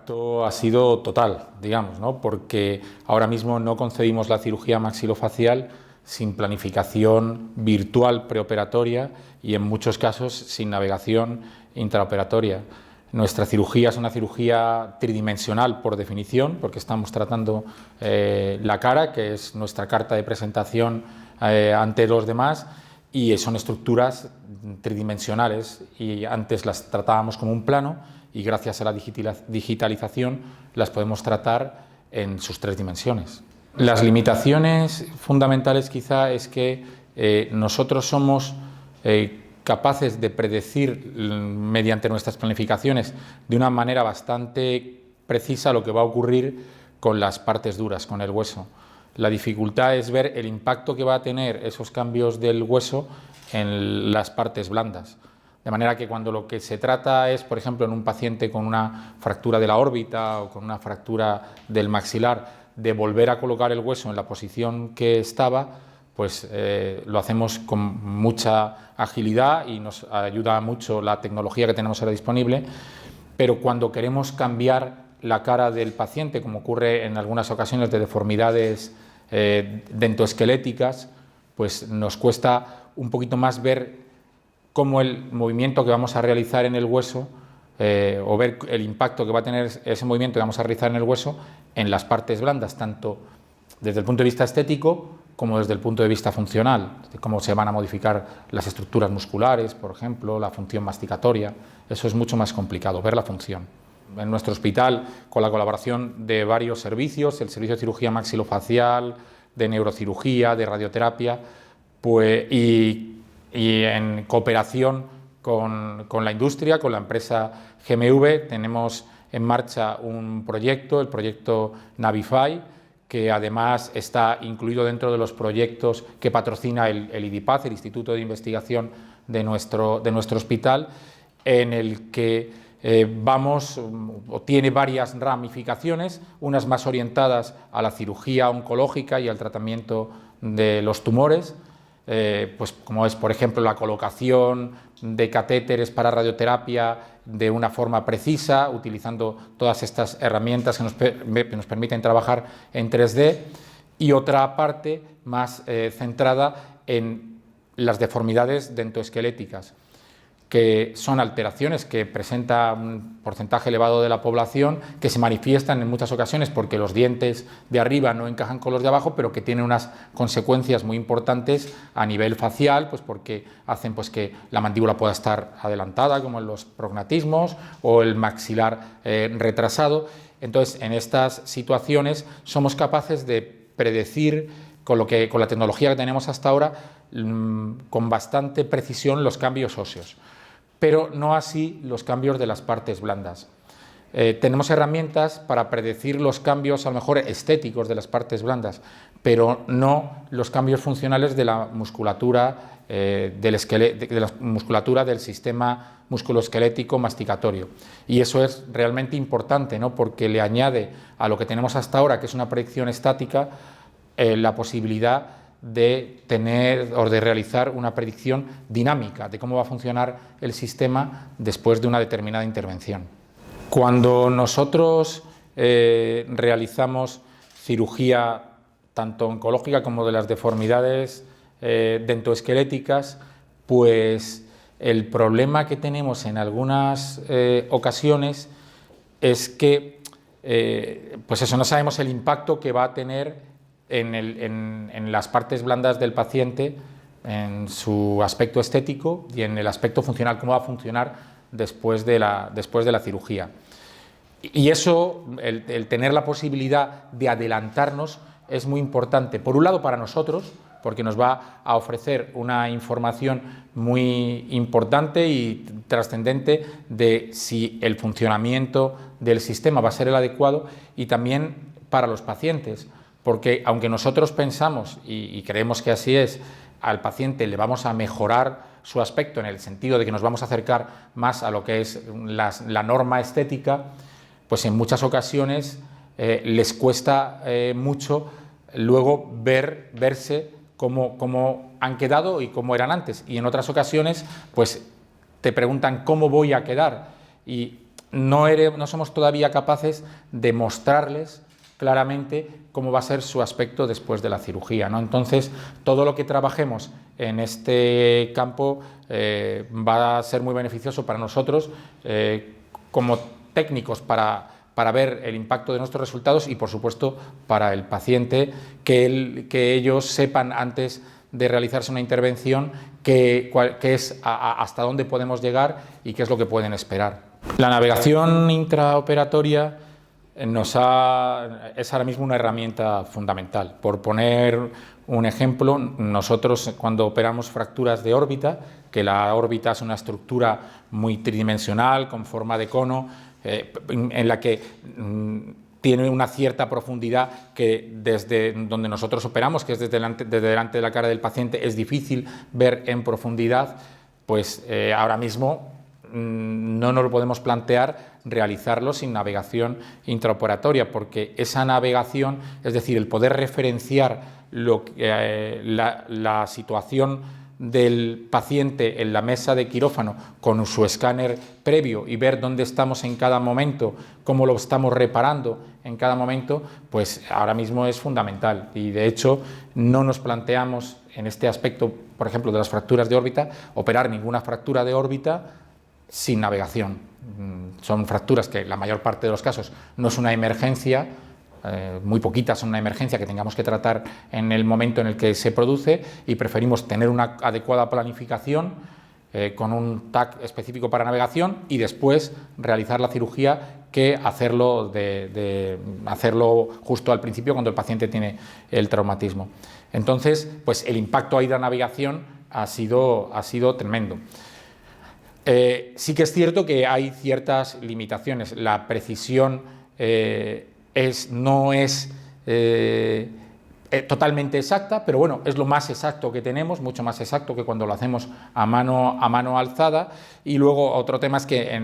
impacto ha sido total, digamos, ¿no? Porque ahora mismo no concebimos la cirugía maxilofacial sin planificación virtual preoperatoria y en muchos casos sin navegación intraoperatoria. Nuestra cirugía es una cirugía tridimensional por definición, porque estamos tratando la cara, que es nuestra carta de presentación ante los demás, y son estructuras tridimensionales, y antes las tratábamos como un plano y gracias a la digitalización las podemos tratar en sus 3 dimensiones. Las limitaciones fundamentales quizá es que nosotros somos capaces de predecir mediante nuestras planificaciones de una manera bastante precisa lo que va a ocurrir con las partes duras, con el hueso. La dificultad es ver el impacto que va a tener esos cambios del hueso en las partes blandas. De manera que cuando lo que se trata es, por ejemplo, en un paciente con una fractura de la órbita o con una fractura del maxilar, de volver a colocar el hueso en la posición que estaba, pues lo hacemos con mucha agilidad y nos ayuda mucho la tecnología que tenemos ahora disponible, pero cuando queremos cambiar la cara del paciente, como ocurre en algunas ocasiones de deformidades dentoesqueléticas, pues nos cuesta un poquito más ver cómo el movimiento que vamos a realizar en el hueso o ver el impacto que va a tener ese movimiento que vamos a realizar en el hueso en las partes blandas, tanto desde el punto de vista estético como desde el punto de vista funcional, de cómo se van a modificar las estructuras musculares, por ejemplo, la función masticatoria. Eso es mucho más complicado, ver la función. En nuestro hospital, con la colaboración de varios servicios, el servicio de cirugía maxilofacial, de neurocirugía, de radioterapia, pues, y en cooperación con la industria, con la empresa GMV, tenemos en marcha un proyecto, el proyecto Navify, que además está incluido dentro de los proyectos que patrocina el IDIPAZ, el Instituto de Investigación de nuestro hospital, en el que tiene varias ramificaciones, unas más orientadas a la cirugía oncológica y al tratamiento de los tumores, pues como es, por ejemplo, la colocación de catéteres para radioterapia de una forma precisa, utilizando todas estas herramientas que nos permiten trabajar en 3D, y otra parte más centrada en las deformidades dentoesqueléticas, que son alteraciones que presenta un porcentaje elevado de la población, que se manifiestan en muchas ocasiones porque los dientes de arriba no encajan con los de abajo, pero que tienen unas consecuencias muy importantes a nivel facial, pues porque hacen pues que la mandíbula pueda estar adelantada, como en los prognatismos, o el maxilar retrasado. Entonces, en estas situaciones somos capaces de predecir con la tecnología que tenemos hasta ahora con bastante precisión los cambios óseos, pero no así los cambios de las partes blandas. Tenemos herramientas para predecir los cambios, a lo mejor estéticos, de las partes blandas, pero no los cambios funcionales de la musculatura, de la musculatura del sistema musculoesquelético masticatorio. Y eso es realmente importante, ¿no? Porque le añade a lo que tenemos hasta ahora, que es una predicción estática, la posibilidad de tener o de realizar una predicción dinámica de cómo va a funcionar el sistema después de una determinada intervención. Cuando nosotros realizamos cirugía tanto oncológica como de las deformidades dentoesqueléticas, pues el problema que tenemos en algunas ocasiones es que pues eso, no sabemos el impacto que va a tener en las partes blandas del paciente, en su aspecto estético y en el aspecto funcional, cómo va a funcionar después de la cirugía. Y eso, el tener la posibilidad de adelantarnos, es muy importante, por un lado para nosotros, porque nos va a ofrecer una información muy importante y trascendente de si el funcionamiento del sistema va a ser el adecuado, y también para los pacientes, porque aunque nosotros pensamos y creemos que así es, al paciente le vamos a mejorar su aspecto en el sentido de que nos vamos a acercar más a lo que es la norma estética, pues en muchas ocasiones les cuesta mucho luego verse cómo han quedado y cómo eran antes, y en otras ocasiones pues te preguntan cómo voy a quedar, y no somos todavía capaces de mostrarles claramente cómo va a ser su aspecto después de la cirugía, ¿no? Entonces, todo lo que trabajemos en este campo va a ser muy beneficioso para nosotros como técnicos para ver el impacto de nuestros resultados y, por supuesto, para el paciente, que ellos sepan antes de realizarse una intervención qué es hasta dónde podemos llegar y qué es lo que pueden esperar. La navegación intraoperatoria es ahora mismo una herramienta fundamental. Por poner un ejemplo, nosotros cuando operamos fracturas de órbita, que la órbita es una estructura muy tridimensional, con forma de cono, en la que tiene una cierta profundidad que desde donde nosotros operamos, que es desde delante de la cara del paciente, es difícil ver en profundidad, pues ahora mismo no nos lo podemos plantear realizarlo sin navegación intraoperatoria, porque esa navegación, es decir, el poder referenciar la situación del paciente en la mesa de quirófano con su escáner previo y ver dónde estamos en cada momento, cómo lo estamos reparando en cada momento, pues ahora mismo es fundamental. Y de hecho no nos planteamos en este aspecto, por ejemplo, de las fracturas de órbita, operar ninguna fractura de órbita sin navegación. Son fracturas que en la mayor parte de los casos no es una emergencia, muy poquitas son una emergencia que tengamos que tratar en el momento en el que se produce, y preferimos tener una adecuada planificación con un TAC específico para navegación y después realizar la cirugía que hacerlo justo al principio cuando el paciente tiene el traumatismo. Entonces, pues el impacto ahí de la navegación ha sido tremendo. Sí que es cierto que hay ciertas limitaciones. La precisión no es totalmente exacta, pero bueno, es lo más exacto que tenemos, mucho más exacto que cuando lo hacemos a mano alzada. Y luego otro tema es que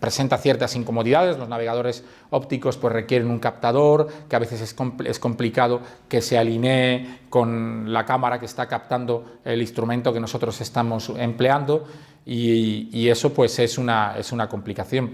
presenta ciertas incomodidades. Los navegadores ópticos pues requieren un captador, que a veces es complicado que se alinee con la cámara que está captando el instrumento que nosotros estamos empleando, y eso pues es una complicación.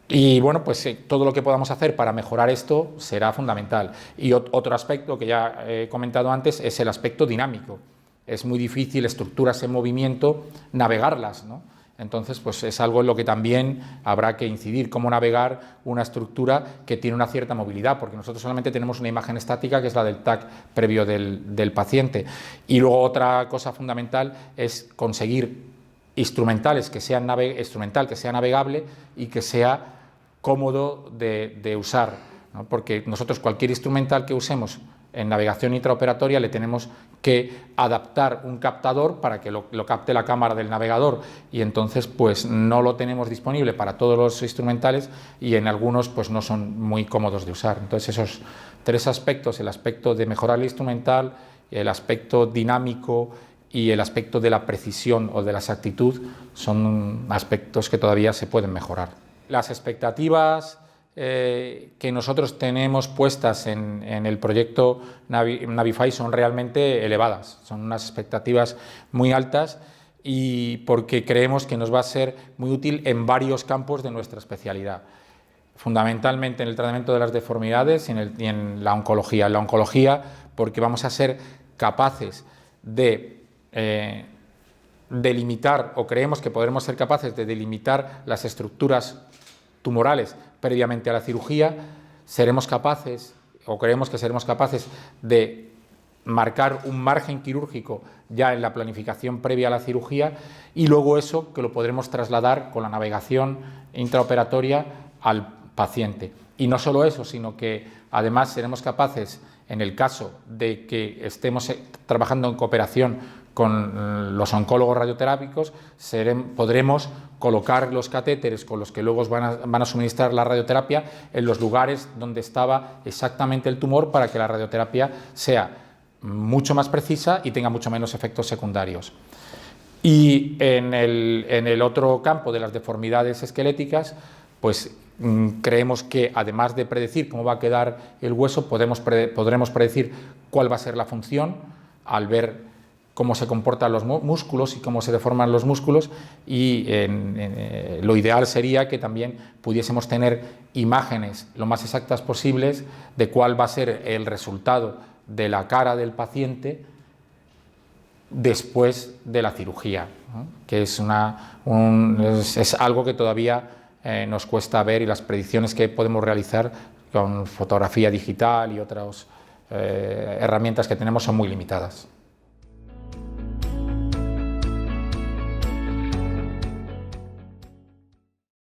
Y bueno, pues todo lo que podamos hacer para mejorar esto será fundamental. Y otro aspecto que ya he comentado antes es el aspecto dinámico. Es muy difícil estructuras en movimiento navegarlas, ¿no? Entonces, pues es algo en lo que también habrá que incidir, cómo navegar una estructura que tiene una cierta movilidad, porque nosotros solamente tenemos una imagen estática, que es la del TAC previo del paciente. Y luego otra cosa fundamental es conseguir instrumental que sea navegable y que sea cómodo de usar, ¿no? Porque nosotros cualquier instrumental que usemos en navegación intraoperatoria le tenemos que adaptar un captador para que lo capte la cámara del navegador, y entonces pues no lo tenemos disponible para todos los instrumentales y en algunos pues no son muy cómodos de usar. Entonces esos tres aspectos, el aspecto de mejorar el instrumental, el aspecto dinámico y el aspecto de la precisión o de la exactitud, son aspectos que todavía se pueden mejorar. Las expectativas que nosotros tenemos puestas en el proyecto Navify son realmente elevadas, son unas expectativas muy altas, y porque creemos que nos va a ser muy útil en varios campos de nuestra especialidad, fundamentalmente en el tratamiento de las deformidades y en la oncología. En la oncología, porque vamos a ser capaces de delimitar, o creemos que podremos ser capaces de delimitar las estructuras tumorales previamente a la cirugía. Seremos capaces, o creemos que seremos capaces, de marcar un margen quirúrgico ya en la planificación previa a la cirugía, y luego eso que lo podremos trasladar con la navegación intraoperatoria al paciente. Y no solo eso, sino que además seremos capaces, en el caso de que estemos trabajando en cooperación con los oncólogos radioterápicos, podremos colocar los catéteres con los que luego van a suministrar la radioterapia en los lugares donde estaba exactamente el tumor, para que la radioterapia sea mucho más precisa y tenga mucho menos efectos secundarios. Y en el otro campo de las deformidades esqueléticas, pues creemos que además de predecir cómo va a quedar el hueso, podremos predecir cuál va a ser la función, al ver cómo se comportan los músculos y cómo se deforman los músculos, y lo ideal sería que también pudiésemos tener imágenes lo más exactas posibles de cuál va a ser el resultado de la cara del paciente después de la cirugía, ¿no? Que es algo que todavía nos cuesta ver, y las predicciones que podemos realizar con fotografía digital y otras herramientas que tenemos son muy limitadas.